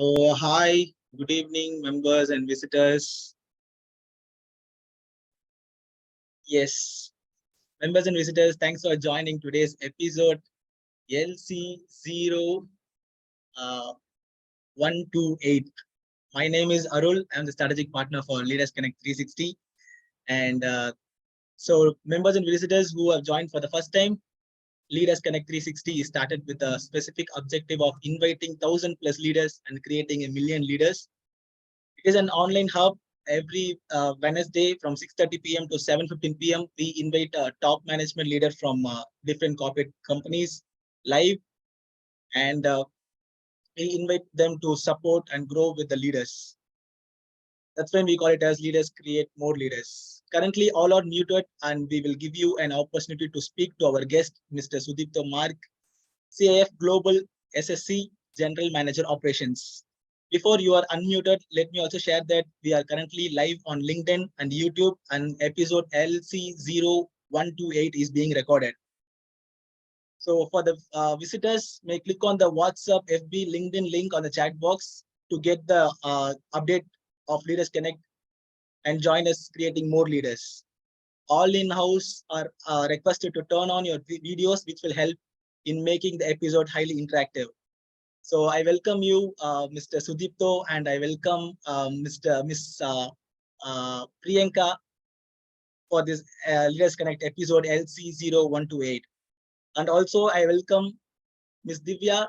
So, hi, good evening, members and visitors. Yes, members and visitors, thanks for joining today's episode LC0128. My name is Arul. I'm the strategic partner for Leaders Connect 360. And so, members and visitors who have joined for the first time, Leaders Connect 360 is started with a specific objective of inviting 1,000 plus leaders and creating 1,000,000 leaders. It is an online hub. Every Wednesday from 6:30 p.m. to 7:15 p.m. we invite a top management leader from different corporate companies live, and we invite them to support and grow with the leaders. That's when we call it as Leaders Create More Leaders. Currently, all are muted, and we will give you an opportunity to speak to our guest, Mr. Sudipto MARIK, CIF Global-SSC General Manager Operations. Before you are unmuted, let me also share that we are currently live on LinkedIn and YouTube, and episode LC0128 is being recorded. So for the visitors, may click on the WhatsApp, FB, LinkedIn link on the chat box to get the update of Leaders Connect and join us creating more leaders. All in-house are requested to turn on your videos, which will help in making the episode highly interactive. So I welcome you, Mr. Sudipto, and I welcome Miss Priyanka for this Leaders Connect episode LC0128. And also I welcome Miss Divya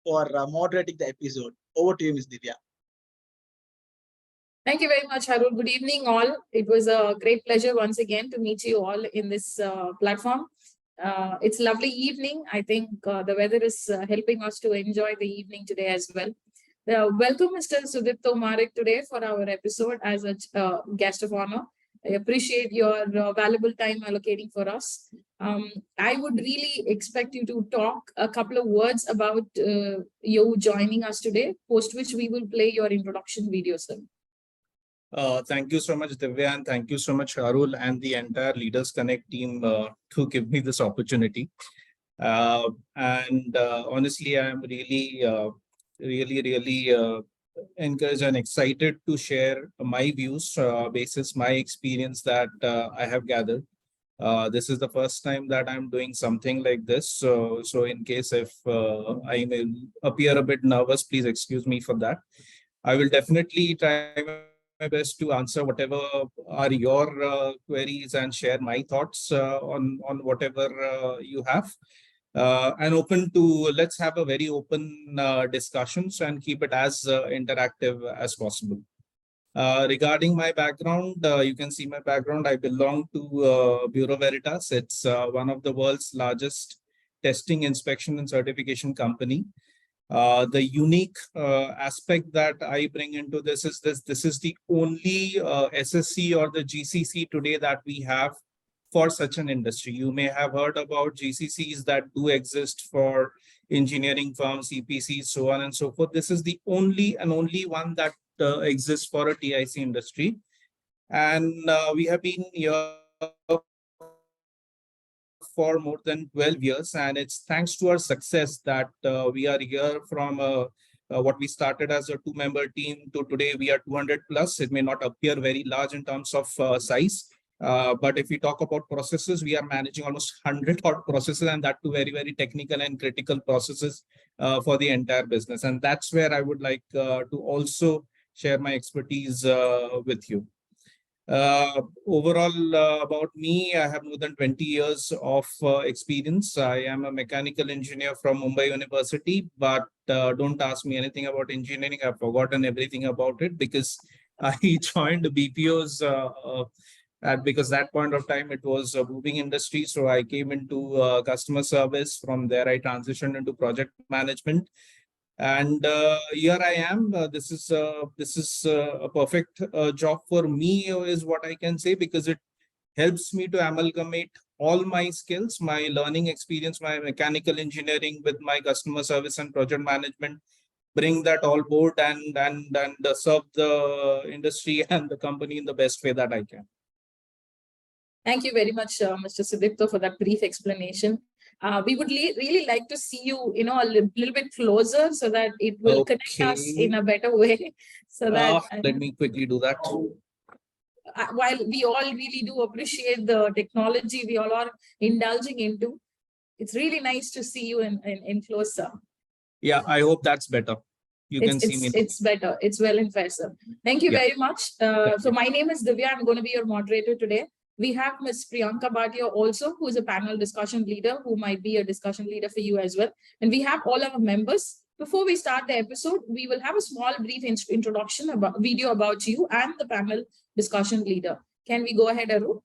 for moderating the episode. Over to you, Miss Divya. Thank you very much, Harul. Good evening, all. It was a great pleasure once again to meet you all in this platform. It's a lovely evening. I think the weather is helping us to enjoy the evening today as well. Welcome, Mr. Sudipto MARIK, today for our episode as a guest of honor. I appreciate your valuable time allocating for us. I would really expect you to talk a couple of words about you joining us today, post which we will play your introduction video, sir. Thank you so much, Divya, and thank you so much, Arul, and the entire Leaders Connect team to give me this opportunity. Honestly, I am really encouraged and excited to share my views basis my experience that I have gathered. This is the first time that I'm doing something like this. So in case if I may appear a bit nervous, please excuse me for that. I will definitely try my best to answer whatever are your queries and share my thoughts on whatever you have. And open to, let's have a very open discussions and keep it as interactive as possible. Regarding my background, you can see my background. I belong to Bureau Veritas. It's one of the world's largest testing, inspection, and certification company. The unique aspect that I bring into this is this is the only SSC or the GCC today that we have for such an industry. You may have heard about GCCs that do exist for engineering firms, EPCs, so on and so forth. This is the only one that exists for a TIC industry. And we have been here for more than 12 years, and it's thanks to our success that we are here from what we started as a 2-member team to today we are 200 plus. It may not appear very large in terms of size, but if we talk about processes, we are managing almost 100 odd processes, and that too very technical and critical processes for the entire business. And that's where I would like to also share my expertise with you. Overall, about me, I have more than 20 years of experience. I am a mechanical engineer from Mumbai University, but don't ask me anything about engineering. I've forgotten everything about it because I joined BPOs because that point of time it was a booming industry. So I came into customer service. From there, I transitioned into project management. And here I am. This is a perfect job for me, is what I can say, because it helps me to amalgamate all my skills, my learning experience, my mechanical engineering with my customer service and project management, bring that all board and serve the industry and the company in the best way that I can. Thank you very much, Mr. Sudipto, for that brief explanation. We would really like to see you, a little bit closer so that it will connect us in a better way. So that let me quickly do that. While we all really do appreciate the technology we all are indulging into, it's really nice to see you in closer. Yeah, I hope that's better. You can see me. It's better. It's well and fair, sir. Thank you very much. So my name is Divya. I'm going to be your moderator today. We have Ms. Priyanka Bhatia also, who is a panel discussion leader, who might be a discussion leader for you as well. And we have all our members. Before we start the episode, we will have a small brief introduction video about you and the panel discussion leader. Can we go ahead, Arun?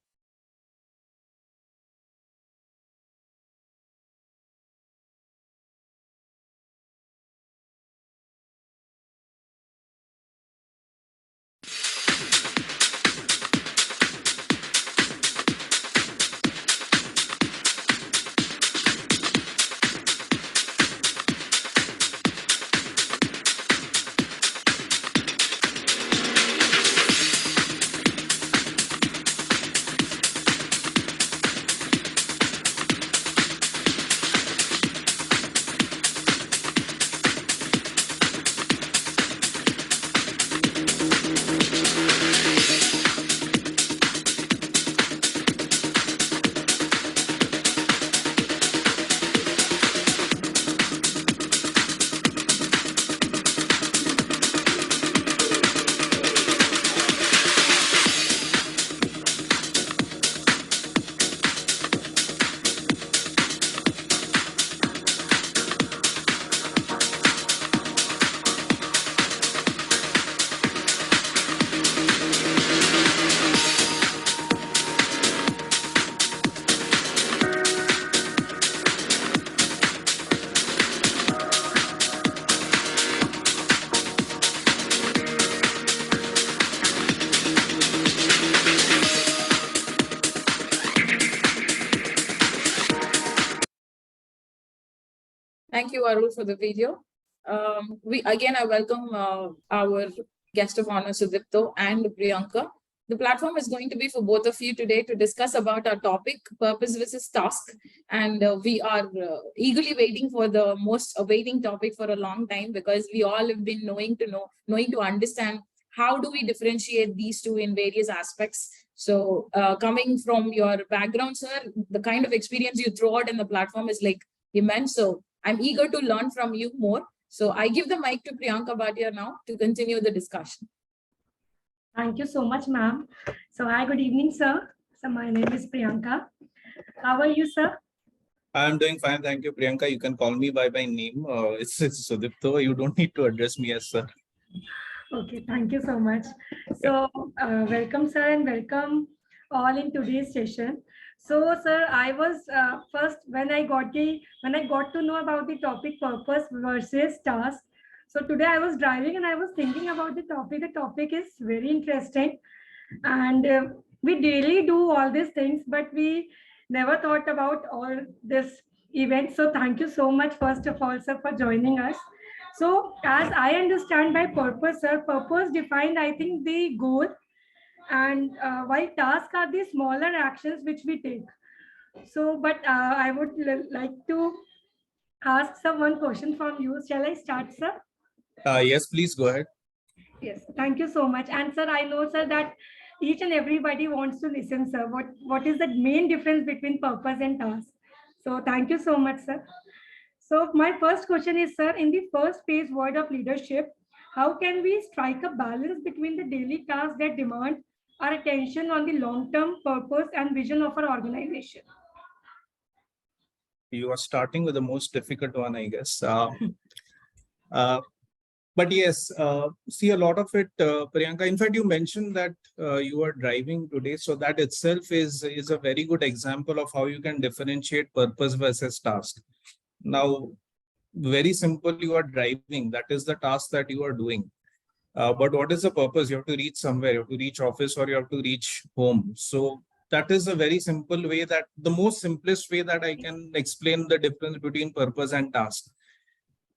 Thank you, Arul, for the video. I welcome our guest of honor, Sudipto and Priyanka. The platform is going to be for both of you today to discuss about our topic, purpose versus task. And we are eagerly waiting for the most awaiting topic for a long time, because we all have been knowing to understand how do we differentiate these two in various aspects. So coming from your background, sir, the kind of experience you throw out in the platform is like immense. So I'm eager to learn from you more. So I give the mic to Priyanka Bhatia now to continue the discussion. Thank you so much, ma'am. So hi, good evening, sir. So my name is Priyanka. How are you, sir? I'm doing fine. Thank you, Priyanka. You can call me by my name. It's Sudipto. You don't need to address me as sir. Okay, thank you so much. So welcome, sir, and welcome all in today's session. So, sir, I was first when I got to know about the topic purpose versus task. So today I was driving and I was thinking about the topic. The topic is very interesting, and we daily do all these things, but we never thought about all this event. So thank you so much, first of all, sir, for joining us. So as I understand by purpose, sir, purpose defined, I think, the goal, and while tasks are the smaller actions which we take. So, but I would like to ask sir one question from you. Shall I start, sir? Yes, please go ahead. Yes, thank you so much. And sir, I know, sir, that each and everybody wants to listen, sir. What is the main difference between purpose and task? So thank you so much, sir. So my first question is, sir, in the first phase word of leadership, how can we strike a balance between the daily tasks that demand our attention on the long-term purpose and vision of our organization? You are starting with the most difficult one, I guess. But yes, see a lot of it, Priyanka. In fact, you mentioned that you are driving today. So that itself is a very good example of how you can differentiate purpose versus task. Now, very simple, you are driving. That is the task that you are doing. But what is the purpose? You have to reach somewhere, you have to reach office, or you have to reach home. So that is a very simple way, that the most simplest way that I can explain the difference between purpose and task.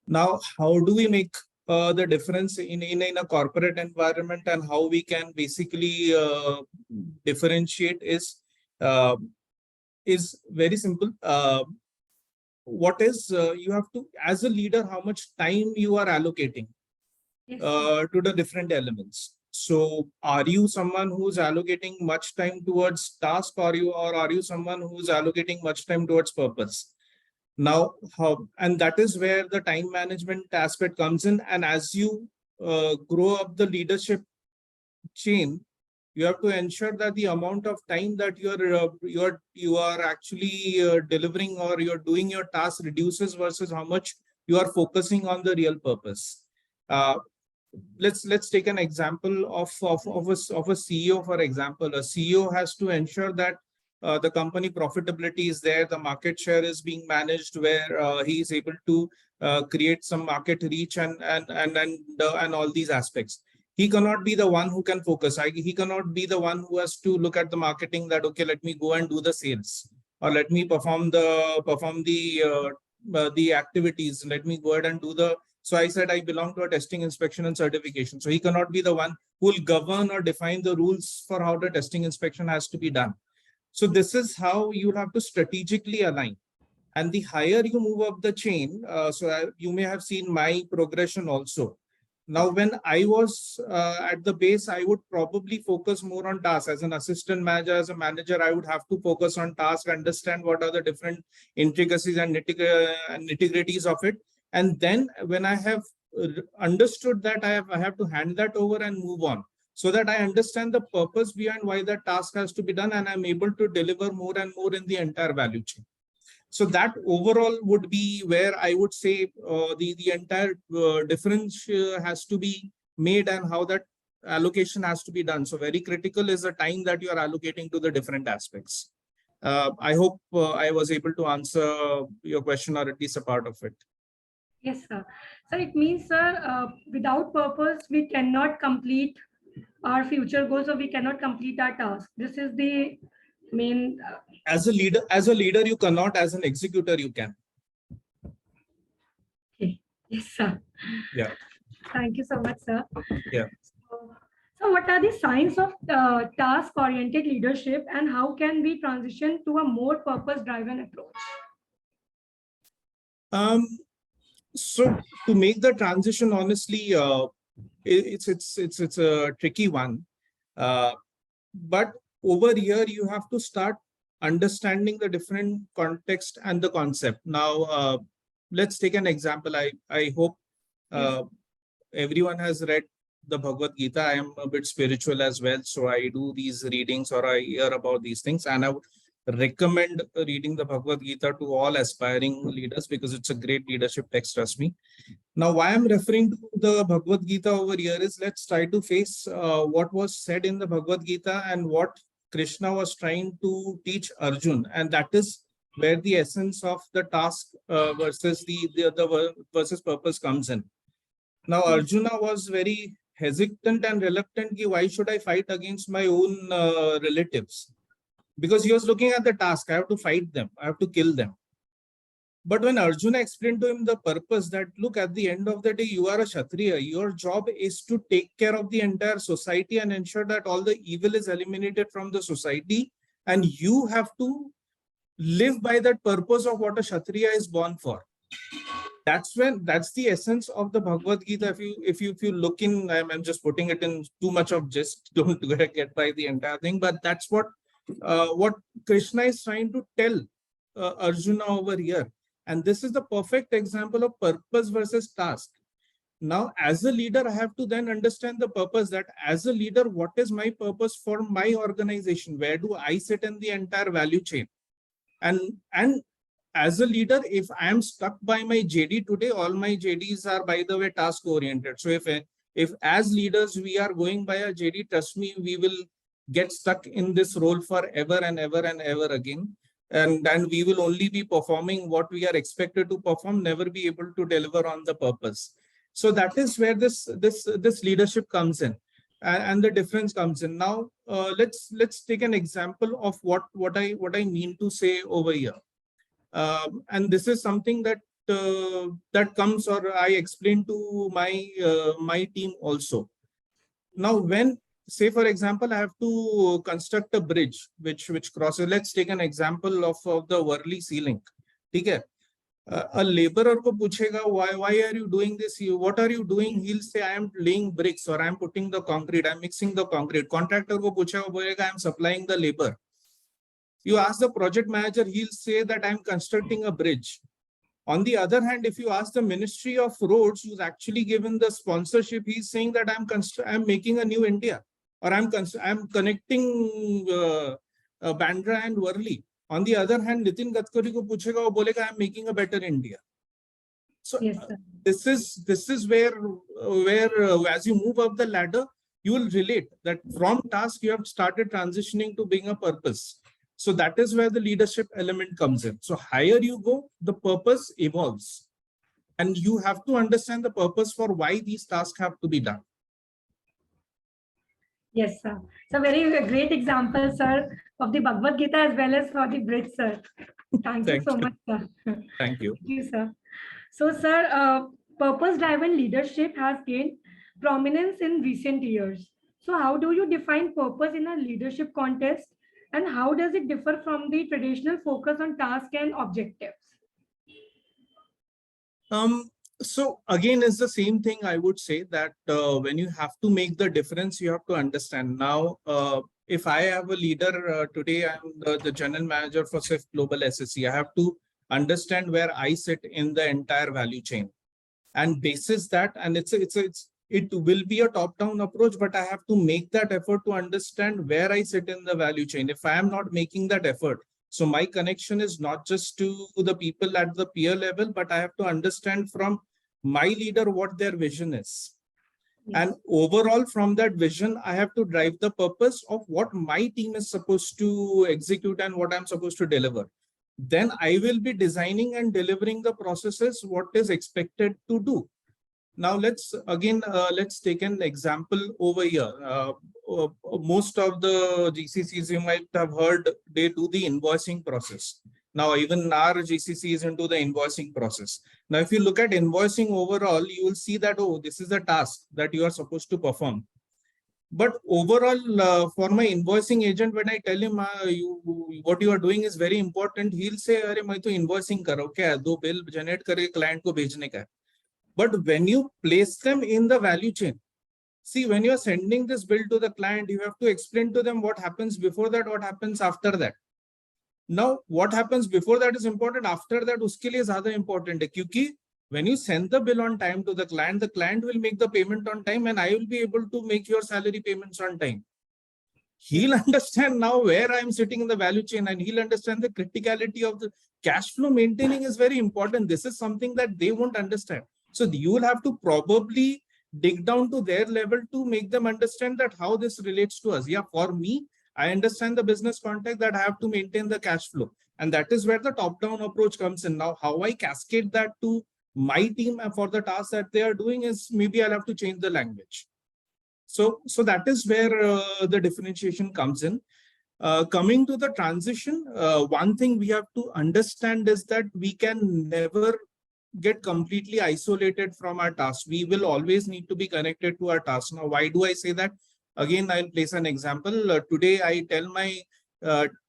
Now, how do we make the difference in a corporate environment, and how we can basically differentiate is very simple. what is you have to, as a leader, how much time you are allocating Yes, sir. to the different elements. So are you someone who's allocating much time towards task, or are you someone who's allocating much time towards purpose? Now, and that is where the time management aspect comes in. And as you grow up the leadership chain, you have to ensure that the amount of time that you are actually delivering or you're doing your task reduces versus how much you are focusing on the real purpose. Let's take an example of a CEO. For example, a CEO has to ensure that the company profitability is there, the market share is being managed, where he is able to create some market reach and all these aspects. He cannot be the one who can focus. He cannot be the one who has to look at the marketing, that okay, let me go and do the sales, or let me perform the activities, let me go ahead and do the. So I said I belong to a testing, inspection, and certification. So he cannot be the one who will govern or define the rules for how the testing inspection has to be done. So this is how you have to strategically align. And the higher you move up the chain, you may have seen my progression also. Now, when I was at the base, I would probably focus more on tasks. As an assistant manager, as a manager, I would have to focus on tasks, understand what are the different intricacies and nitty-gritties of it. And then when I have understood that, I have to hand that over and move on, so that I understand the purpose behind why the task has to be done, and I'm able to deliver more and more in the entire value chain. So that overall would be where I would say the entire difference has to be made, and how that allocation has to be done. So very critical is the time that you are allocating to the different aspects. I hope I was able to answer your question, or at least a part of it. Yes, sir. So it means, sir, without purpose, we cannot complete our future goals, or we cannot complete our task. This is the main. As a leader, you cannot. As an executor, you can. Okay. Yes, sir. Yeah. Thank you so much, sir. Yeah. So what are the signs of task-oriented leadership, and how can we transition to a more purpose-driven approach? So to make the transition, honestly, it's a tricky one. But over here, you have to start understanding the different context and the concept. Now, let's take an example. I hope everyone has read the Bhagavad Gita. I am a bit spiritual as well, so I do these readings, or I hear about these things, and I would recommend reading the Bhagavad Gita to all aspiring leaders, because it's a great leadership text, trust me. Now, why I'm referring to the Bhagavad Gita over here is, let's try to face what was said in the Bhagavad Gita and what Krishna was trying to teach Arjun, and that is where the essence of the task versus the versus purpose comes in. Now, Arjuna was very hesitant and reluctant. Why should I fight against my own relatives? Because he was looking at the task. I have to fight them. I have to kill them. But when Arjuna explained to him the purpose, that look, at the end of the day, you are a Kshatriya. Your job is to take care of the entire society and ensure that all the evil is eliminated from the society. And you have to live by that purpose of what a Kshatriya is born for. That's the essence of the Bhagavad Gita. If you look in, I'm just putting it in too much of just, don't get by the entire thing, but that's what Krishna is trying to tell Arjuna over here. And this is the perfect example of purpose versus task. Now, as a leader, I have to then understand the purpose, that as a leader, what is my purpose for my organization? Where do I sit in the entire value chain? And as a leader, if I am stuck by my JD today, all my JDs are, by the way, task oriented. So if as leaders, we are going by a JD, trust me, we will get stuck in this role forever and ever and ever again. And we will only be performing what we are expected to perform, never be able to deliver on the purpose. So that is where this leadership comes in, and the difference comes in. Now, let's take an example of what I mean to say over here. And this is something that that comes, or I explain to my team also. Now, when, say for example, I have to construct a bridge which crosses. Let's take an example of the Worli Sea Link. Okay. A laborer ko puchega, why are you doing this? What are you doing? He'll say, I am laying bricks, or I am putting the concrete, I'm mixing the concrete. Contractor ko puchega, bolega, I am supplying the labor. You ask the project manager, he'll say that I'm constructing a bridge. On the other hand, if you ask the Ministry of Roads, who's actually given the sponsorship, he's saying that I'm making a new India, or I'm connecting Bandra and Worli. On the other hand, Nitin Gadkari ko puchega, wo bolega, I'm making a better India. So Yes, this is where as you move up the ladder, you will relate that from task you have started transitioning to being a purpose. So that is where the leadership element comes in. So higher you go, the purpose evolves. And you have to understand the purpose for why these tasks have to be done. yes, sir. So very great example, sir, of the Bhagavad Gita as well as for the bridge, sir. Thank you so much, sir. Thank you. Thank you, sir. So, sir, purpose-driven leadership has gained prominence in recent years. So how do you define purpose in a leadership context, and how does it differ from the traditional focus on task and objectives? So again, it's the same thing. I would say that when you have to make the difference, you have to understand. Now, if I have a leader today, I'm the general manager for CIF Global-SSC. I have to understand where I sit in the entire value chain, and basis that, and it will be a top-down approach, but I have to make that effort to understand where I sit in the value chain. If I am not making that effort, so my connection is not just to the people at the peer level, but I have to understand from my leader what their vision is. Yes. And overall, from that vision, I have to drive the purpose of what my team is supposed to execute and what I'm supposed to deliver. Then I will be designing and delivering the processes, what is expected to do. Now let's take an example over here. Most of the GCCs you might have heard, they do the invoicing process. Now even our GCC is into the invoicing process. Now if you look at invoicing overall, you will see that, oh, this is a task that you are supposed to perform. But overall, for my invoicing agent, when I tell him what you are doing is very important, he'll say, "Arey, main to invoicing karo kya? Do bill generate kare client ko bhejne ka." But when you place them in the value chain, see, when you are sending this bill to the client, you have to explain to them what happens before that, what happens after that. Now, what happens before that is important. After that, uske liye zyada important hai, kyunki when you send the bill on time to the client will make the payment on time, and I will be able to make your salary payments on time. He'll understand now where I'm sitting in the value chain, and he'll understand the criticality of the cash flow. Maintaining is very important. This is something that they won't understand. So you will have to probably dig down to their level to make them understand that how this relates to us. Yeah, for me, I understand the business context that I have to maintain the cash flow. And that is where the top-down approach comes in. Now, how I cascade that to my team and for the tasks that they are doing is maybe I'll have to change the language. So that is where the differentiation comes in. Coming to the transition, one thing we have to understand is that we can never get completely isolated from our tasks. We will always need to be connected to our tasks. Now, why do I say that? Again, I'll place an example. Today, I tell my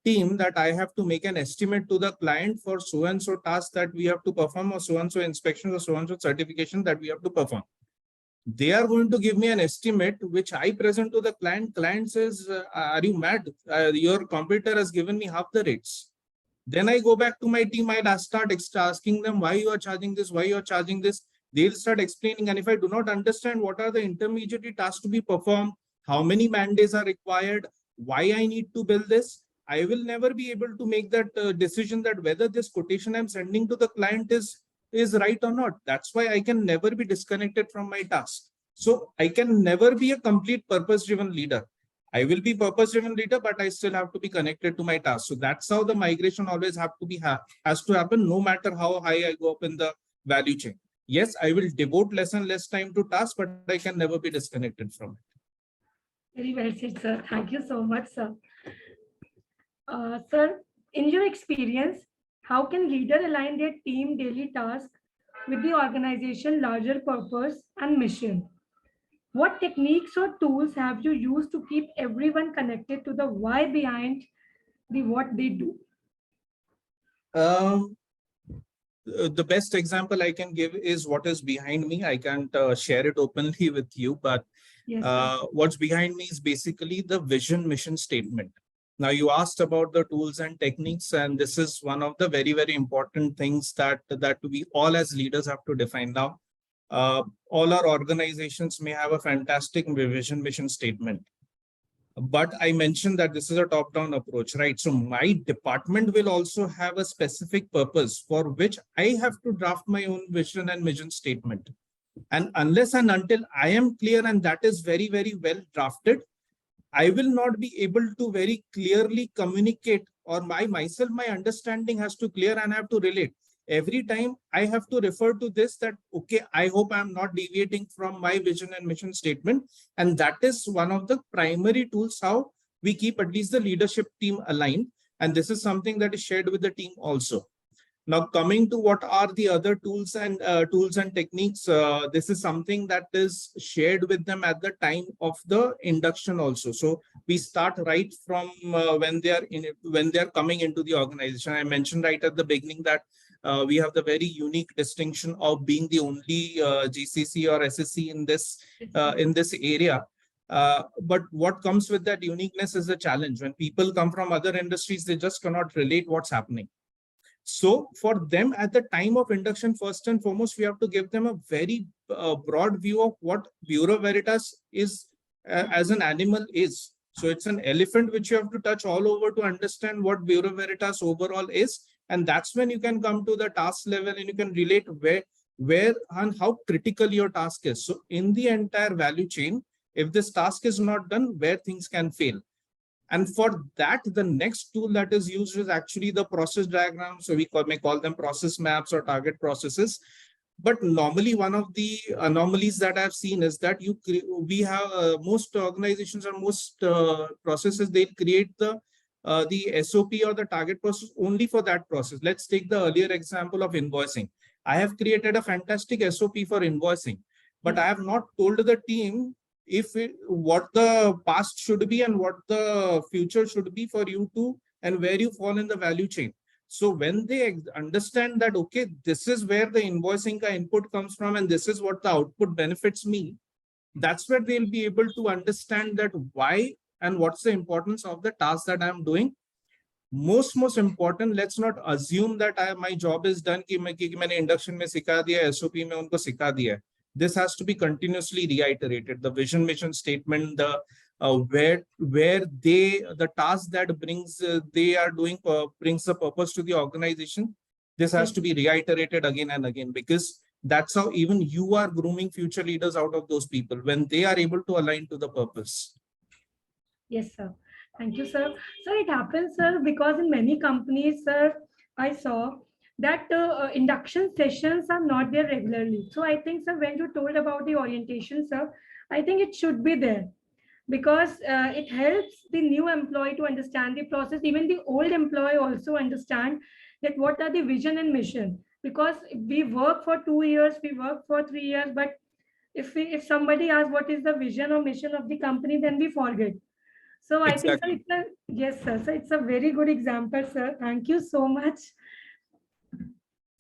team that I have to make an estimate to the client for so-and-so task that we have to perform, or so-and-so inspections, or so-and-so certification that we have to perform. They are going to give me an estimate, which I present to the client. Client says, are you mad? Your competitor has given me half the rates. Then I go back to my team, I'll start asking them why you are charging this, why you are charging this. They'll start explaining. And if I do not understand what are the intermediary tasks to be performed, how many man days are required, why I need to build this, I will never be able to make that decision that whether this quotation I'm sending to the client is right or not. That's why I can never be disconnected from my task. So I can never be a complete purpose-driven leader. I will be purpose-driven leader, but I still have to be connected to my task. So that's how the migration always has to happen, no matter how high I go up in the value chain. Yes, I will devote less and less time to tasks, but I can never be disconnected from it. Very well said, sir. Thank you so much, sir. Sir, in your experience, how can leader align their team daily tasks with the organization larger purpose and mission? What techniques or tools have you used to keep everyone connected to the why behind the what they do? the best example I can give is what is behind me. I can't share it openly with you, but Yes, sir. what's behind me is basically the vision mission statement. Now, you asked about the tools and techniques, and this is one of the very, very important things that we all as leaders have to define. Now, all our organizations may have a fantastic vision mission statement, but I mentioned that this is a top-down approach, right? So my department will also have a specific purpose for which I have to draft my own vision and mission statement. And unless and until I am clear and that is very, very well drafted, I will not be able to very clearly communicate, or myself, my understanding has to clear and I have to relate. Every time I have to refer to this, that, okay, I hope I'm not deviating from my vision and mission statement. And that is one of the primary tools how we keep at least the leadership team aligned. And this is something that is shared with the team also. Now, coming to what are the other tools and techniques, this is something that is shared with them at the time of the induction also. So we start right from when they are coming into the organization. I mentioned right at the beginning that we have the very unique distinction of being the only GCC or SSC in this area. But what comes with that uniqueness is the challenge. When people come from other industries, they just cannot relate what's happening. So for them at the time of induction, first and foremost, we have to give them a very broad view of what Bureau Veritas is as an animal is. So it's an elephant which you have to touch all over to understand what Bureau Veritas overall is. And that's when you can come to the task level and you can relate where and how critical your task is. So in the entire value chain, if this task is not done, where things can fail. And for that, the next tool that is used is actually the process diagram. So we may call them process maps or target processes. But normally, one of the anomalies that I've seen is that we have most organizations or most processes, they create the SOP or the target process only for that process. Let's take the earlier example of invoicing. I have created a fantastic SOP for invoicing, but I have not told the team what the past should be and what the future should be for you to, and where you fall in the value chain. So when they understand that, okay, this is where the invoicing input comes from and this is what the output benefits me, that's where they'll be able to understand that why and what's the importance of the task that I'm doing. Most important, let's not assume that my job is done कि मैंने induction में सिखा दिया, SOP में उनको सिखा दिया. This has to be continuously reiterated. The vision mission statement, the the task that brings the purpose to the organization. This has to be reiterated again and again, because that's how even you are grooming future leaders out of those people when they are able to align to the purpose. Yes, sir. Thank you, sir. So it happens, sir, because in many companies, sir, I saw that induction sessions are not there regularly. So I think, sir, when you told about the orientation, sir, I think it should be there, because it helps the new employee to understand the process. Even the old employee also understand that what are the vision and mission. Because we work for 2 years, we work for 3 years, but if somebody asks what is the vision or mission of the company, then we forget. So I think, sir, yes, sir. So it's a very good example, sir. Thank you so much.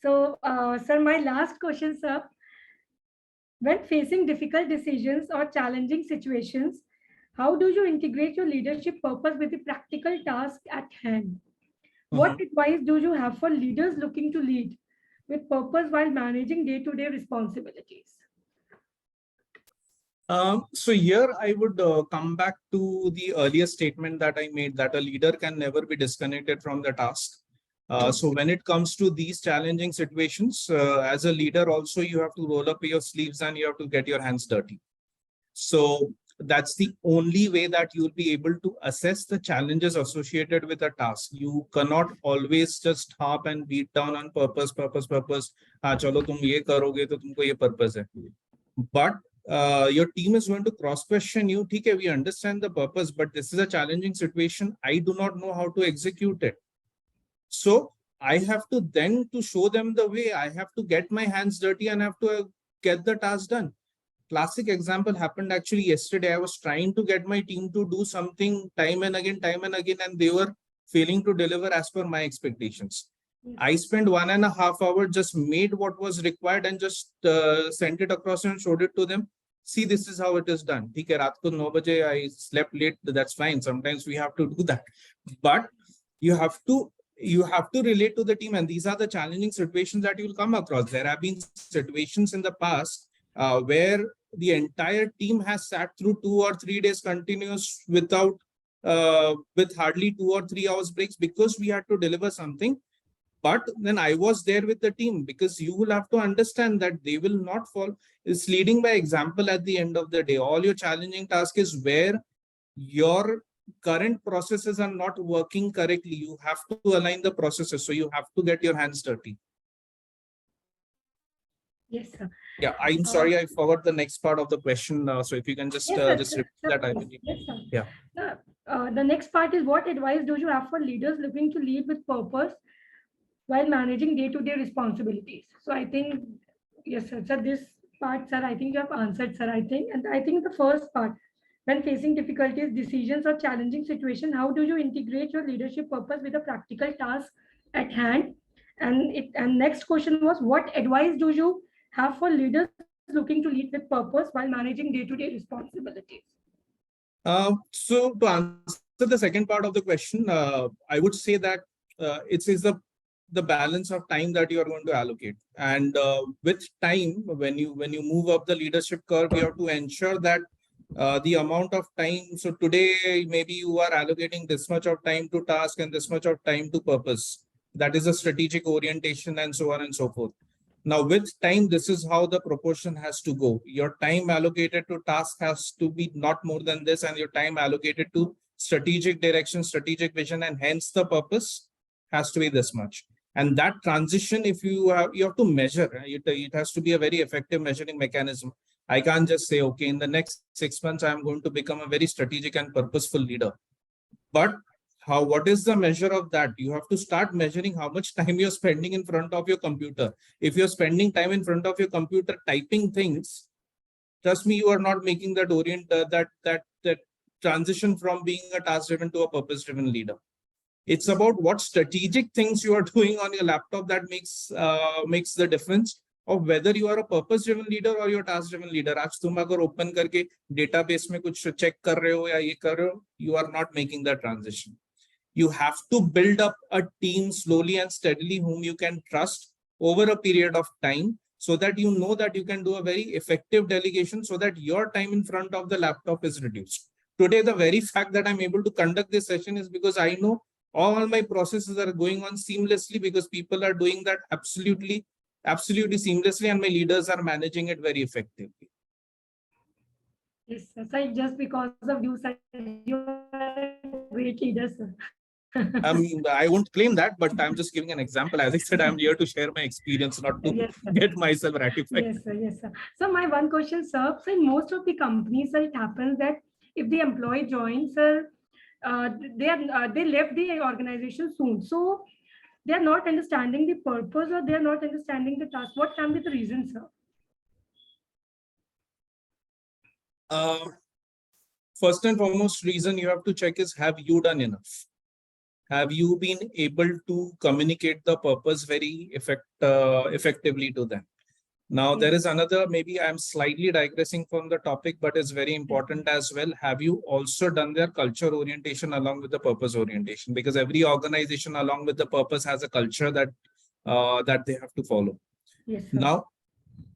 So, sir, my last question, sir. When facing difficult decisions or challenging situations, how do you integrate your leadership purpose with the practical task at hand? What advice do you have for leaders looking to lead with purpose while managing day-to-day responsibilities? So here I would come back to the earlier statement that I made, that a leader can never be disconnected from the task. So when it comes to these challenging situations, as a leader also, you have to roll up your sleeves and you have to get your hands dirty. So that's the only way that you'll be able to assess the challenges associated with a task. You cannot always just harp and beat down on purpose. हाँ चलो तुम ये करोगे तो तुमको ये purpose है. But your team is going to cross-question you. Okay, we understand the purpose, but this is a challenging situation. I do not know how to execute it. So I have to then, to show them the way, I have to get my hands dirty and have to get the task done. Classic example happened actually yesterday. I was trying to get my team to do something time and again, and they were failing to deliver as per my expectations. I spent 1.5 hours, just made what was required and just sent it across and showed it to them. See, this is how it is done. Okay, raat ko 9 baje I slept late. That's fine. Sometimes we have to do that, but you have to relate to the team, and these are the challenging situations that you will come across. There have been situations in the past where the entire team has sat through 2 or 3 days continuous without with hardly 2 or 3 hours breaks because we had to deliver something. But then I was there with the team, because you will have to understand that they will not fall. It's leading by example at the end of the day. All your challenging task is where your current processes are not working correctly. You have to align the processes. So you have to get your hands dirty. Yes, sir. Yeah, I'm sorry, I forgot the next part of the question. So if you can just just repeat that, I believe. Yes, sir. Yeah. The next part is, what advice do you have for leaders looking to lead with purpose while managing day-to-day responsibilities? So I think, yes, sir. So this part, sir, I think you have answered, sir. I think, and I think the first part, when facing difficulties, decisions, or challenging situation, how do you integrate your leadership purpose with a practical task at hand? And next question was, what advice do you have for leaders looking to lead with purpose while managing day-to-day responsibilities? So to answer the second part of the question, I would say that it is the balance of time that you are going to allocate, and with time, when you move up the leadership curve, you have to ensure that the amount of time. So today maybe you are allocating this much of time to task and this much of time to purpose. That is a strategic orientation, and so on and so forth. Now with time, this is how the proportion has to go. Your time allocated to task has to be not more than this, and your time allocated to strategic direction, strategic vision, and hence the purpose has to be this much. And that transition, if you have to measure, it has to be a very effective measuring mechanism. I can't just say, okay, in the next 6 months, I'm going to become a very strategic and purposeful leader. But what is the measure of that? You have to start measuring how much time you're spending in front of your computer. If you're spending time in front of your computer typing things, trust me, you are not making that that transition from being a task-driven to a purpose-driven leader. It's about what strategic things you are doing on your laptop that makes the difference of whether you are a purpose-driven leader or you're a task-driven leader. आज तुम अगर open करके database में कुछ check कर रहे हो या ये कर रहे हो, you are not making that transition. You have to build up a team slowly and steadily whom you can trust over a period of time, so that you know that you can do a very effective delegation, so that your time in front of the laptop is reduced. Today, the very fact that I'm able to conduct this session is because I know all my processes are going on seamlessly, because people are doing that absolutely seamlessly, and my leaders are managing it very effectively. Yes, sir. Just because of you, sir, you are a great leader, sir. I won't claim that, but I'm just giving an example. As I said, I'm here to share my experience, not to get myself ratified. Yes, sir. Yes, sir. So my one question, sir. So in most of the companies, sir, it happens that if the employee joins, sir, they left the organization soon. So they are not understanding the purpose, or they are not understanding the task. What can be the reason, sir? First and foremost reason you have to check is, have you done enough? Have you been able to communicate the purpose very effectively to them? Now, there is another, maybe I'm slightly digressing from the topic, but it's very important as well. Have you also done their culture orientation along with the purpose orientation? Because every organization along with the purpose has a culture that they have to follow. Yes, sir. Now,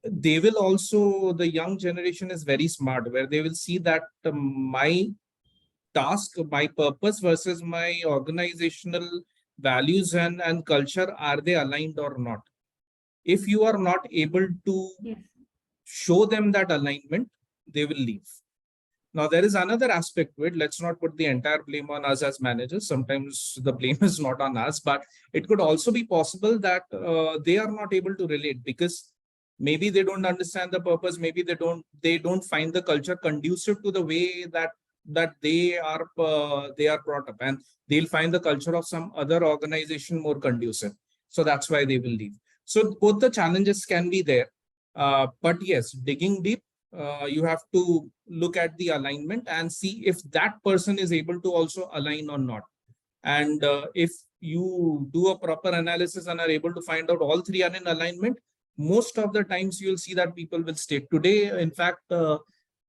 they will also, the young generation is very smart, where they will see that my task, my purpose versus my organizational values and culture, are they aligned or not? If you are not able to show them that alignment, they will leave. Now, there is another aspect to it. Let's not put the entire blame on us as managers. Sometimes the blame is not on us, but it could also be possible that they are not able to relate, because maybe they don't understand the purpose. Maybe they don't find the culture conducive to the way that they are brought up, and they'll find the culture of some other organization more conducive. So that's why they will leave. So both the challenges can be there, but yes, digging deep, you have to look at the alignment and see if that person is able to also align or not. And if you do a proper analysis and are able to find out all three are in alignment, most of the times you'll see that people will stay. Today, in fact,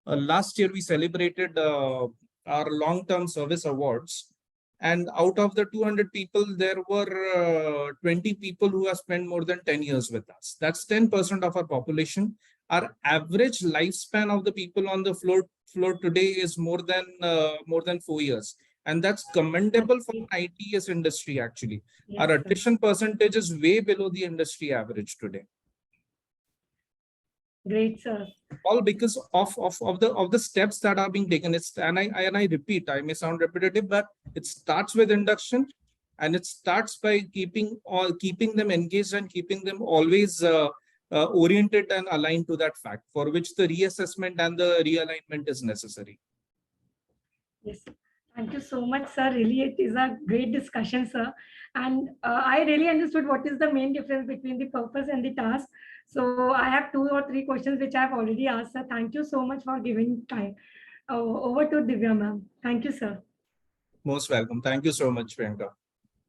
last year we celebrated our long-term service awards. And out of the 200 people, there were 20 people who have spent more than 10 years with us. That's 10% of our population. Our average lifespan of the people on the floor today is more than 4 years. And that's commendable for ITS industry, actually. Yes, Our sir. attrition percentage is way below the industry average today. Great, sir. All because of the steps that are being taken. And I repeat, I may sound repetitive, but it starts with induction, and it starts by keeping them engaged and keeping them always oriented and aligned to that fact, for which the reassessment and the realignment is necessary. Yes. Thank you so much, sir. Really, it is a great discussion, sir. And I really understood what is the main difference between the purpose and the task. So I have 2 or 3 questions which I've already asked, sir. Thank you so much for giving time. Over to Divya, ma'am. Thank you, sir. Most welcome. Thank you so much, Priyanka.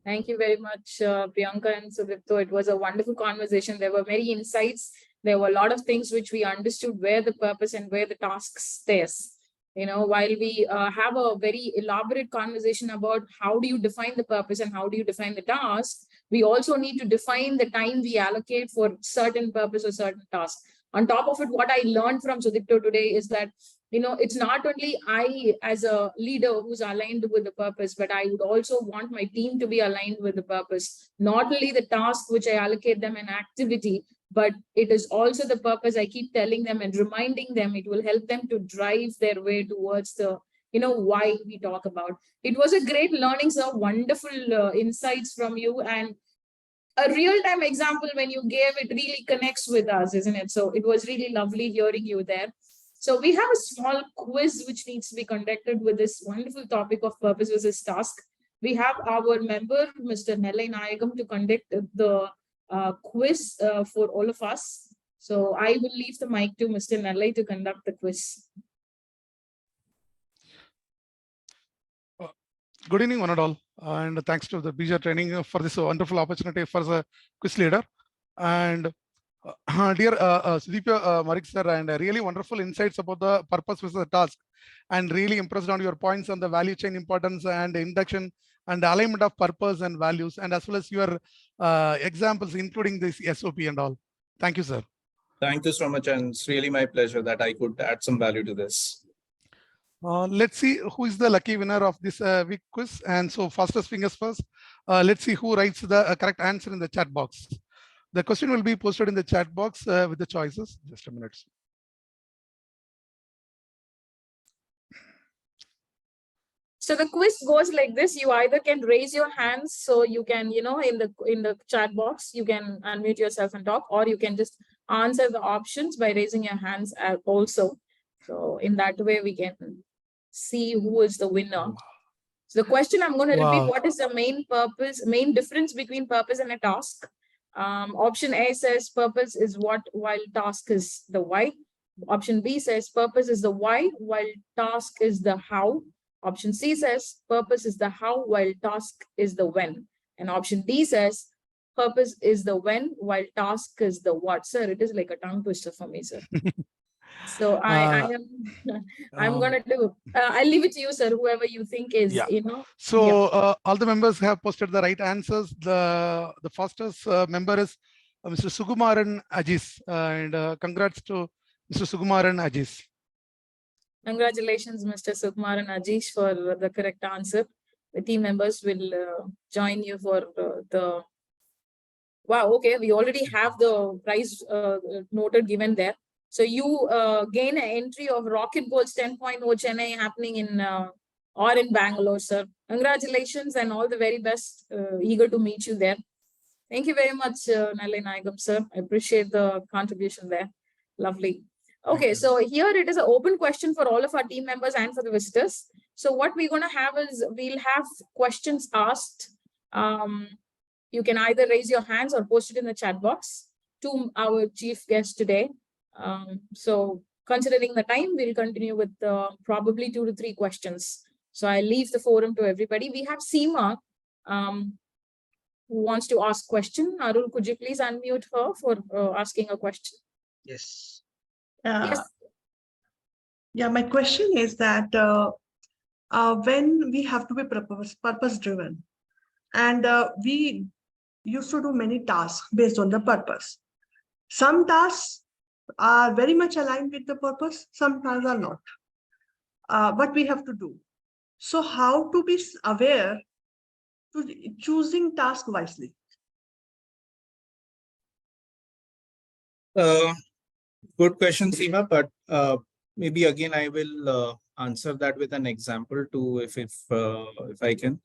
Thank you very much, Priyanka and Sudipto. It was a wonderful conversation. There were many insights. There were a lot of things which we understood where the purpose and where the task stays. You know, while we have a very elaborate conversation about how do you define the purpose and how do you define the task, we also need to define the time we allocate for certain purpose or certain task. On top of it, what I learned from Sudipto today is that, you know, it's not only I as a leader who's aligned with the purpose, but I would also want my team to be aligned with the purpose. Not only the task which I allocate them an activity, but it is also the purpose. I keep telling them and reminding them, it will help them to drive their way towards the, you know, why we talk about. It was a great learning, sir. Wonderful insights from you, and a real-time example when you gave it really connects with us, isn't it? So it was really lovely hearing you there. So we have a small quiz which needs to be conducted with this wonderful topic of purpose versus task. We have our member, Mr. Nellai Nayagam, to conduct the quiz for all of us. So I will leave the mic to Mr. Nellai to conduct the quiz. Good evening, one and all, and thanks to the BJ training for this wonderful opportunity for the quiz leader. And dear Sudipto MARIK sir, and really wonderful insights about the purpose versus the task, and really impressed on your points on the value chain importance and induction and alignment of purpose and values, and as well as your examples, including this SOP and all. Thank you, sir. Thank you so much, and it's really my pleasure that I could add some value to this. Let's see who is the lucky winner of this week quiz. And so fastest fingers first. Let's see who writes the correct answer in the chat box. The question will be posted in the chat box with the choices. Just a minute. So the quiz goes like this. You either can raise your hands, so you can, you know, in the chat box, you can unmute yourself and talk, or you can just answer the options by raising your hands also. So in that way, we can see who is the winner. So the question I'm going to repeat, what is the main difference between purpose and a task? Option A says purpose is what, while task is the why. Option B says purpose is the why, while task is the how. Option C says purpose is the how, while task is the when. And option D says purpose is the when, while task is the what. Sir, it is like a tongue twister for me, sir. So I'm gonna do. I'll leave it to you, sir. Whoever you think is, you know. So all the members have posted the right answers. The fastest member is Mr. Sukumaran Ajis, and congrats to Mr. Sukumaran Ajis. Congratulations, Mr. Sukumaran Ajis, for the correct answer. The team members will join you for the. Wow. Okay, we already have the prize noted given there. So you gain an entry of Rocket Goals 10.0 Chennai happening in or in Bangalore, sir. Congratulations and all the very best. Eager to meet you there. Thank you very much, Nellai Nayagam, sir. I appreciate the contribution there. Lovely. Okay, so here it is an open question for all of our team members and for the visitors. So what we're going to have is we'll have questions asked. You can either raise your hands or post it in the chat box to our chief guest today. So considering the time, we'll continue with probably 2 to 3 questions. So I leave the forum to everybody. We have Seema. who wants to ask question. Arul, could you please unmute her for asking a question? Yes. Yes. Yeah, my question is that when we have to be purpose driven, and we used to do many tasks based on the purpose. Some tasks are very much aligned with the purpose, some tasks are not. What we have to do. So how to be aware to choosing task wisely? Good question, Seema, but maybe again I will answer that with an example too, if I can.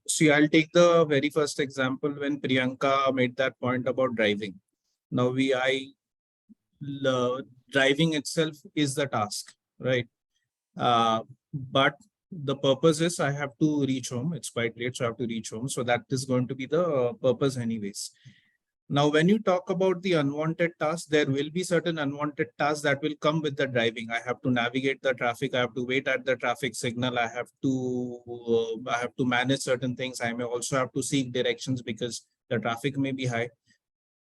See, I'll take the very first example when Priyanka made that point about driving. Now driving itself is the task, right? But the purpose is I have to reach home. It's quite late, so I have to reach home. So that is going to be the purpose anyways. Now, when you talk about the unwanted tasks, there will be certain unwanted tasks that will come with the driving. I have to navigate the traffic. I have to wait at the traffic signal. I have to manage certain things. I may also have to seek directions because the traffic may be high.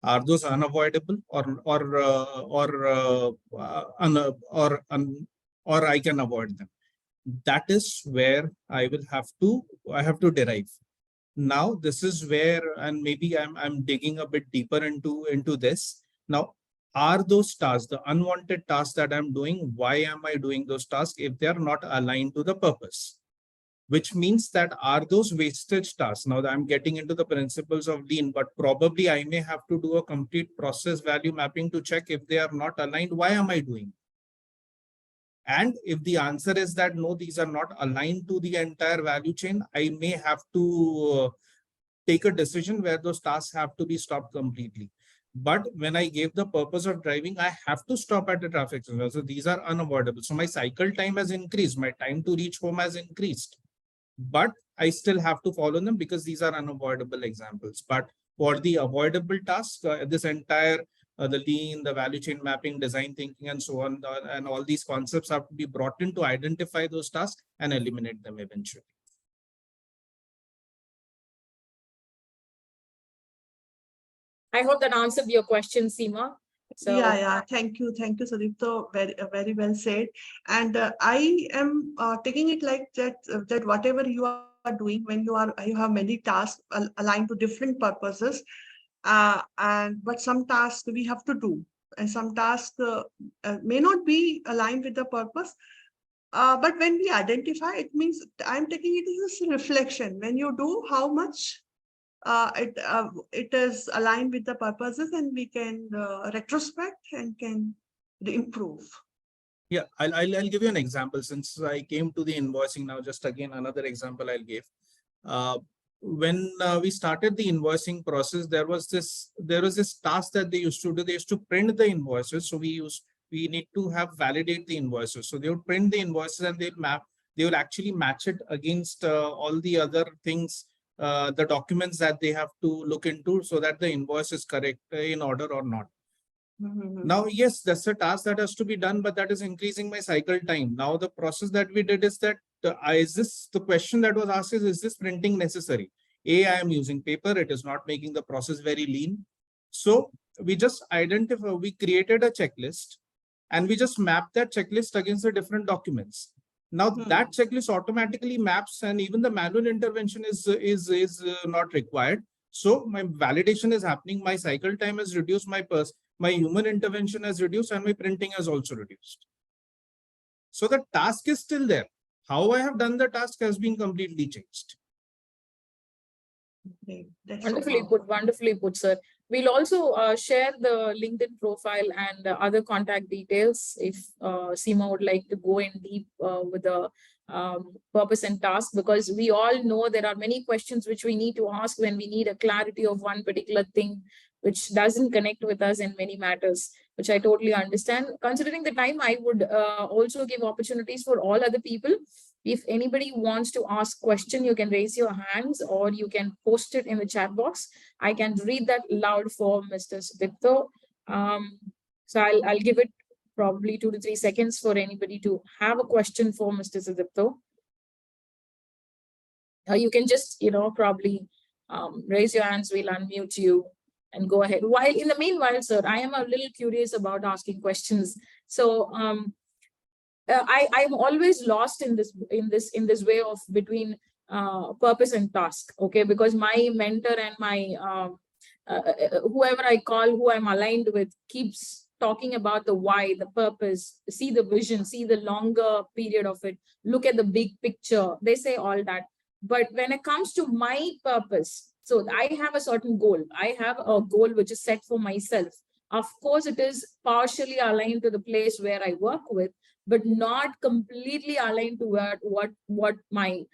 Are those unavoidable, or I can avoid them? That is where I have to derive. Now, this is where, and maybe I'm digging a bit deeper into this. Now, are those tasks, the unwanted tasks that I'm doing, why am I doing those tasks if they are not aligned to the purpose? Which means that are those wastage tasks? Now that I'm getting into the principles of lean, but probably I may have to do a complete process value mapping to check if they are not aligned, why am I doing? And if the answer is that no, these are not aligned to the entire value chain, I may have to take a decision where those tasks have to be stopped completely. But when I gave the purpose of driving, I have to stop at the traffic signal. So these are unavoidable. So my cycle time has increased. My time to reach home has increased. But I still have to follow them because these are unavoidable examples. But for the avoidable tasks, this entire the lean, the value chain mapping, design thinking, and so on, and all these concepts have to be brought in to identify those tasks and eliminate them eventually. I hope that answered your question, Seema. So Yeah. Thank you, Sudipto. Very well said. And I am taking it like that. That whatever you are doing when you have many tasks aligned to different purposes, but some tasks we have to do, and some tasks may not be aligned with the purpose. But when we identify, it means I'm taking it as a reflection. When you do, how much it is aligned with the purposes, and we can retrospect and can improve. Yeah, I'll give you an example since I came to the invoicing now. Just again another example I'll give. When we started the invoicing process, there was this task that they used to do. They used to print the invoices. So we need to validate the invoices. So they would print the invoices and they will actually match it against all the other things, the documents that they have to look into so that the invoice is correct in order or not. Now, yes, that's a task that has to be done, but that is increasing my cycle time. Now, the process that we did is that the question that was asked is this printing necessary? I am using paper. It is not making the process very lean. So we just we created a checklist and we just mapped that checklist against the different documents. Now that checklist automatically maps, and even the manual intervention is not required. So my validation is happening. My cycle time is reduced. My human intervention has reduced, and my printing has also reduced. So the task is still there. How I have done the task has been completely changed. Okay, wonderfully put, sir. We'll also share the LinkedIn profile and other contact details if Seema would like to go in deep with the purpose and task, because we all know there are many questions which we need to ask when we need a clarity of one particular thing which doesn't connect with us in many matters, which I totally understand. Considering the time, I would also give opportunities for all other people. If anybody wants to ask question, you can raise your hands or you can post it in the chat box. I can read that loud for Mr. Sudipto. So I'll give it probably 2 to 3 seconds for anybody to have a question for Mr. Sudipto. You can just, probably Raise your hands, we'll unmute you and go ahead. While in the meanwhile, sir, I am a little curious about asking questions. So I'm always lost in this way of between purpose and task. Okay, because my mentor and my whoever I call, who I'm aligned with, keeps talking about the why, the purpose, see the vision, see the longer period of it, look at the big picture. They say all that. But when it comes to my purpose, so I have a certain goal. I have a goal which is set for myself. Of course, it is partially aligned to the place where I work with, but not completely aligned to what my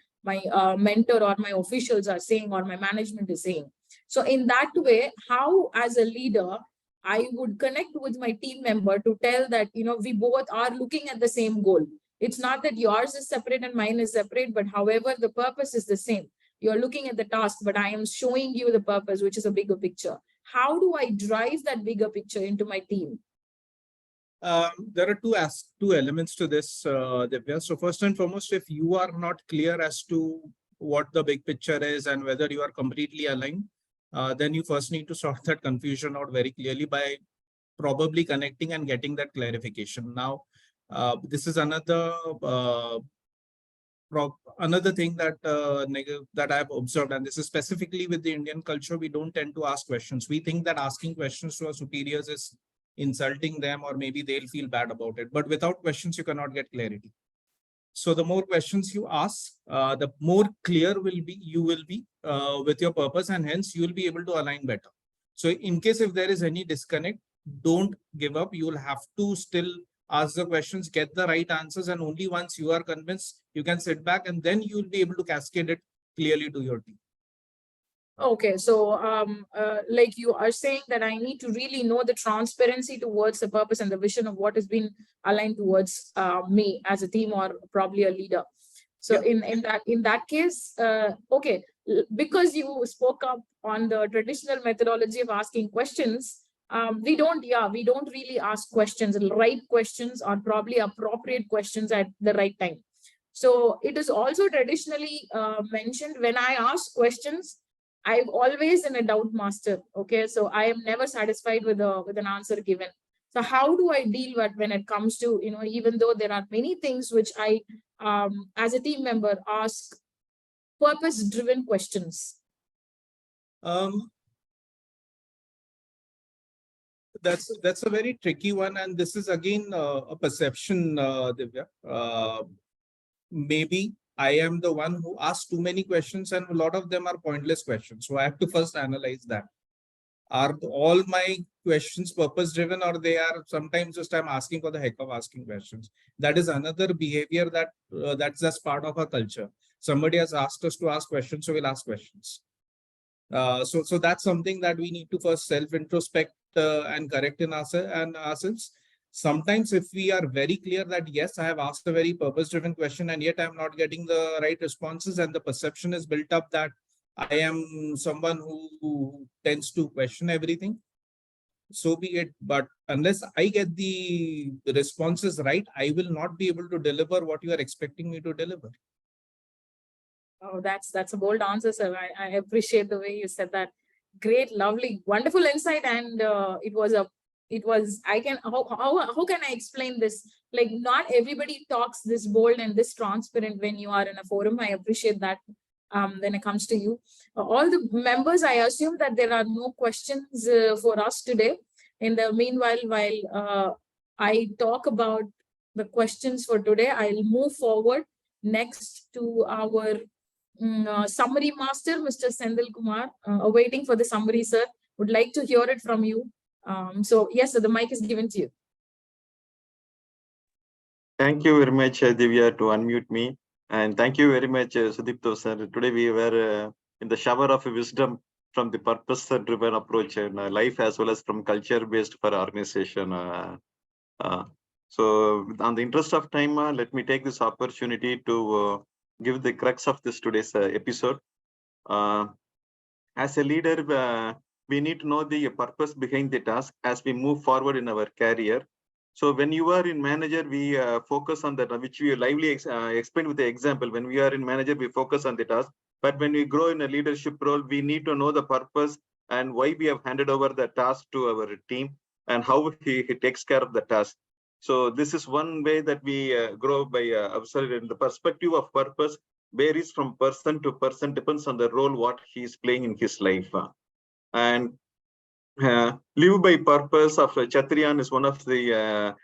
mentor or my officials are saying or my management is saying. So in that way, how as a leader, I would connect with my team member to tell that, we both are looking at the same goal. It's not that yours is separate and mine is separate, but however, the purpose is the same. You're looking at the task, but I am showing you the purpose, which is a bigger picture. How do I drive that bigger picture into my team? There are two elements to this, Divya. So first and foremost, if you are not clear as to what the big picture is and whether you are completely aligned, then you first need to sort that confusion out very clearly by probably connecting and getting that clarification. Now, this is another thing that I've observed, and this is specifically with the Indian culture. We don't tend to ask questions. We think that asking questions to our superiors is insulting them, or maybe they'll feel bad about it. But without questions, you cannot get clarity. So the more questions you ask, the more clear you will be with your purpose, and hence you will be able to align better. So in case if there is any disconnect, don't give up. You will have to still ask the questions, get the right answers, and only once you are convinced, you can sit back, and then you will be able to cascade it clearly to your team. Okay, so like you are saying that I need to really know the transparency towards the purpose and the vision of what has been aligned towards me as a team or probably a leader. So yeah. in that case, okay, because you spoke up on the traditional methodology of asking questions, we don't really ask questions, right questions, or probably appropriate questions at the right time. So it is also traditionally mentioned, when I ask questions, I'm always in a doubt master. Okay, so I am never satisfied with an answer given. So how do I deal with when it comes to, even though there are many things which I, as a team member, ask purpose-driven questions? That's a very tricky one, and this is again a perception, Divya. Maybe I am the one who asks too many questions, and a lot of them are pointless questions. So I have to first analyze that. Are all my questions purpose-driven, or they are sometimes just I'm asking for the heck of asking questions? That is another behavior that's just part of our culture. Somebody has asked us to ask questions, so we'll ask questions. So that's something that we need to first self-introspect and correct in ourselves. Sometimes if we are very clear that, yes, I have asked a very purpose-driven question and yet I'm not getting the right responses, and the perception is built up that I am someone who tends to question everything, so be it. But unless I get the responses right, I will not be able to deliver what you are expecting me to deliver. Oh, that's a bold answer, sir. I appreciate the way you said that. Great, lovely, wonderful insight. And how can I explain this? Like, not everybody talks this bold and this transparent when you are in a forum. I appreciate that. When it comes to you, all the members, I assume that there are no questions for us today. In the meanwhile, while I talk about the questions for today, I'll move forward next to our summary master, Mr. Sendil Kumar, waiting for the summary, sir. Would like to hear it from you. So yes, sir, the mic is given to you. Thank you very much, Divya, to unmute me. And thank you very much, Sudipto sir. Today we were in the shower of wisdom from the purpose-driven approach in life, as well as from culture-based for organization. So on the interest of time, let me take this opportunity to give the crux of this today's episode. As a leader, we need to know the purpose behind the task as we move forward in our career. So when you are in manager, we focus on that, which we lively explained with the example. When we are in manager, we focus on the task. But when we grow in a leadership role, we need to know the purpose and why we have handed over the task to our team and how he takes care of the task. So this is one way that we grow by observing. The perspective of purpose varies from person to person, depends on the role what he is playing in his life. And live by purpose of Chatriyan is one of the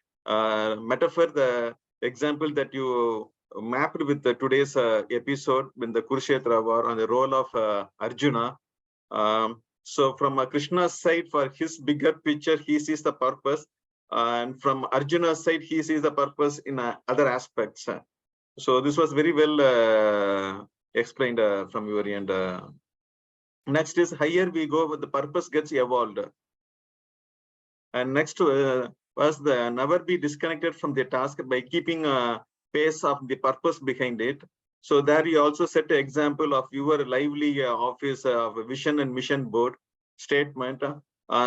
metaphor, the example that you mapped with today's episode in the Kurukshetra war on the role of Arjuna. So from Krishna's side, for his bigger picture, he sees the purpose. And from Arjuna's side, he sees the purpose in other aspects. So this was very well explained from your end. Next is higher we go, the purpose gets evolved. And next was the never be disconnected from the task by keeping a pace of the purpose behind it. So there you also set an example of your lively office of vision and mission board statement,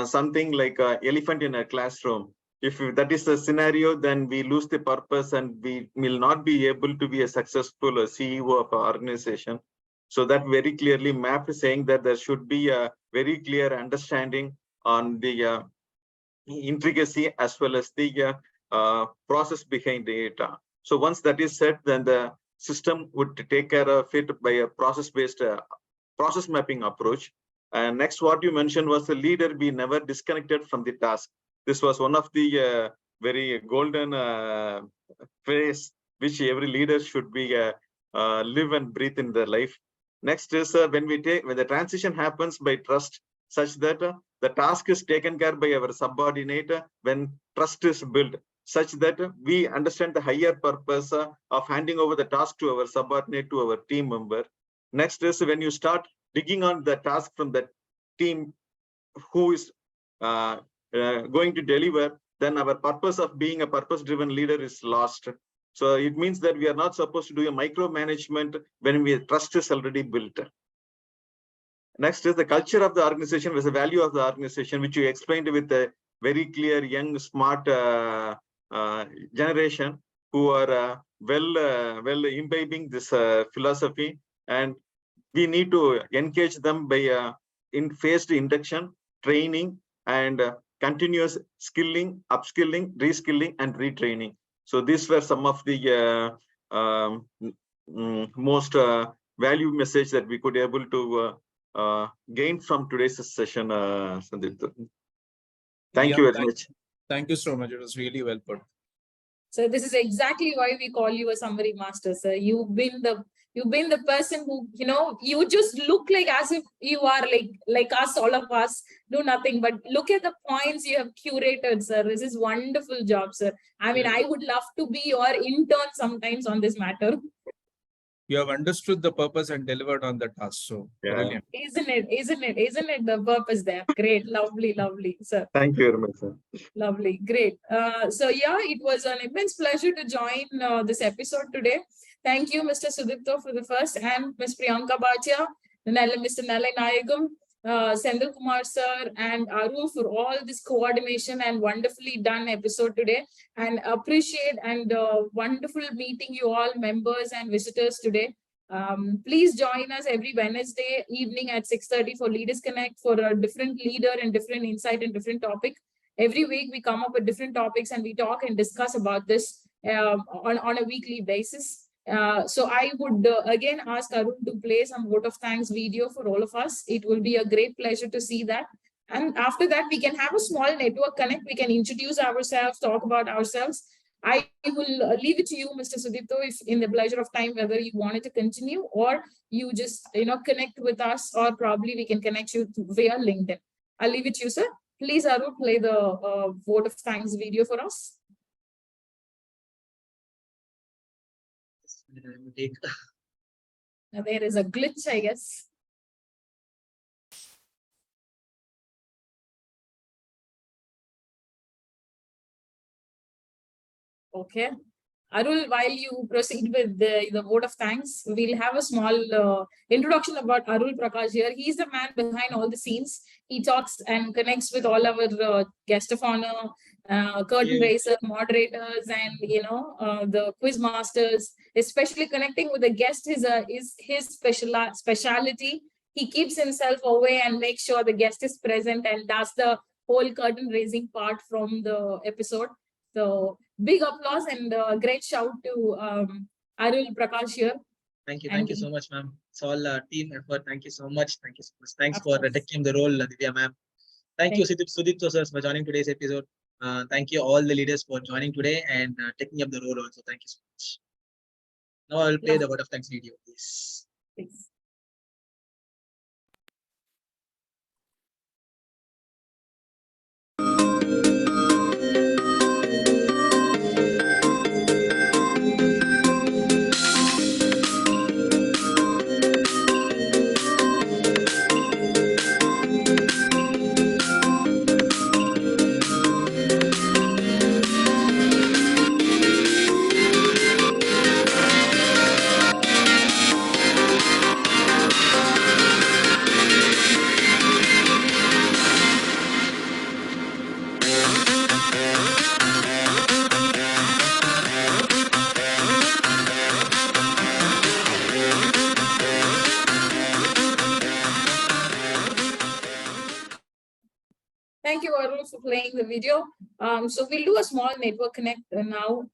something like elephant in a classroom. If that is the scenario, then we lose the purpose and we will not be able to be a successful CEO of our organization. So that very clearly mapped, saying that there should be a very clear understanding on the intricacy as well as the process behind it. So once that is set, then the system would take care of it by a process-based process mapping approach. And next, what you mentioned was the leader be never disconnected from the task. This was one of the very golden phrase which every leader should be live and breathe in their life. Next is when the transition happens by trust, such that the task is taken care by our subordinate when trust is built, such that we understand the higher purpose of handing over the task to our subordinate, to our team member. Next is when you start digging on the task from the team who is going to deliver, then our purpose of being a purpose-driven leader is lost. So it means that we are not supposed to do a micromanagement when trust is already built. Next is the culture of the organization with the value of the organization, which you explained with a very clear, young, smart generation who are well imbibing this philosophy, and we need to engage them by in phased induction, training, and continuous skilling, upskilling, reskilling, and retraining. So these were some of the most value message that we could able to gain from today's session, Sudipto. Thank you very much. Thank you so much. It was really well put. So this is exactly why we call you a summary master, sir. You've been the person who, you just look like as if you are like us, all of us, do nothing but look at the points you have curated, sir. This is wonderful job, sir. I mean, I would love to be your intern sometimes on this matter. You have understood the purpose and delivered on the task. So brilliant. Isn't it the purpose there? Great, lovely, sir. Thank you very much, sir. Lovely, great. So yeah, it was an immense pleasure to join this episode today. Thank you, Mr. Sudipto, for the first, and Ms. Priyanka Bhatia, Mr. Nalai Nayagam, Sendil Kumar sir, and Arul for all this coordination and wonderfully done episode today. And appreciate and wonderful meeting you all, members and visitors today. Please join us every Wednesday evening at 6:30 for Leaders Connect for a different leader and different insight and different topic. Every week we come up with different topics and we talk and discuss about this on a weekly basis. So I would again ask Arun to play some vote of thanks video for all of us. It will be a great pleasure to see that. And after that, we can have a small network connect. We can introduce ourselves, talk about ourselves. I will leave it to you, Mr. Sudipto, if in the pleasure of time, whether you wanted to continue or you just, connect with us, or probably we can connect you via LinkedIn. I'll leave it to you, sir. Please, Arun, play the vote of thanks video for us. Now, there is a glitch, I guess. Okay. Arul, while you proceed with the vote of thanks, we'll have a small introduction about Arul Prakash here. He's the man behind all the scenes. He talks and connects with all our guest of honor, curtain raiser, moderators, and the quiz masters. Especially connecting with the guest is his speciality. He keeps himself away and makes sure the guest is present and does the whole curtain raising part from the episode. So big applause and great shout to Arul Prakash here. Thank you so much, ma'am. It's all team effort. Thank you so much. Thank you so much. Thanks for taking the role, Divya ma'am. Thank you, Sudipto sir, for joining today's episode. Thank you all the leaders for joining today and taking up the role also. Thank you so much. Now I will play the word of thanks video, please. Thanks. Thank you, Arul, for playing the video. So we'll do a small network connect now.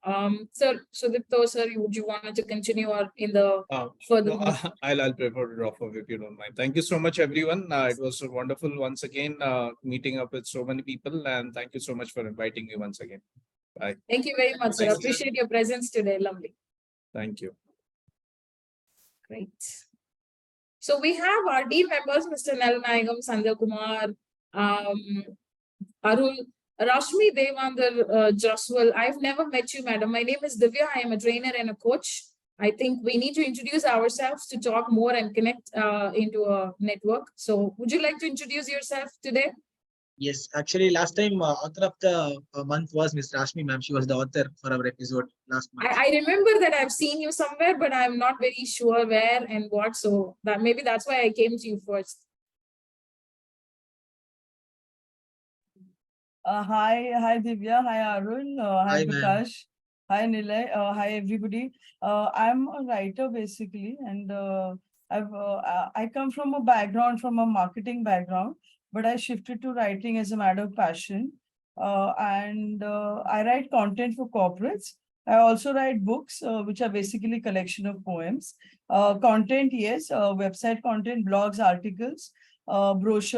Sir, Sudipto, sir, would you want to continue or in the further? No, I'll prefer to drop off if you don't mind. Thank you so much, everyone. It was so wonderful once again meeting up with so many people, and thank you so much for inviting me once again. Bye. Thank you very much, sir. Thanks, Appreciate your presence today. Lovely. Thank you. Great. So we have our team members, Mr. Nalnayagam, Sandhya Kumar, Arul, Rashmi Devandar Jaswal. I've never met you, madam. My name is Divya. I am a trainer and a coach. I think we need to introduce ourselves to talk more and connect into a network. So would you like to introduce yourself today? Yes, actually, last time author of the month was Miss Rashmi ma'am. She was the author for our episode last month. I remember that I've seen you somewhere, but I'm not very sure where and what. So that maybe that's why I came to you first. Hi Divya, hi Arun, hi Prakash, hi Nilay, hi everybody. I'm a writer basically, and I come from a background, from a marketing background, but I shifted to writing as a matter of passion. I write content for corporates. I also write books, which are basically collection of poems. Content, yes, website content, blogs, articles, brochures.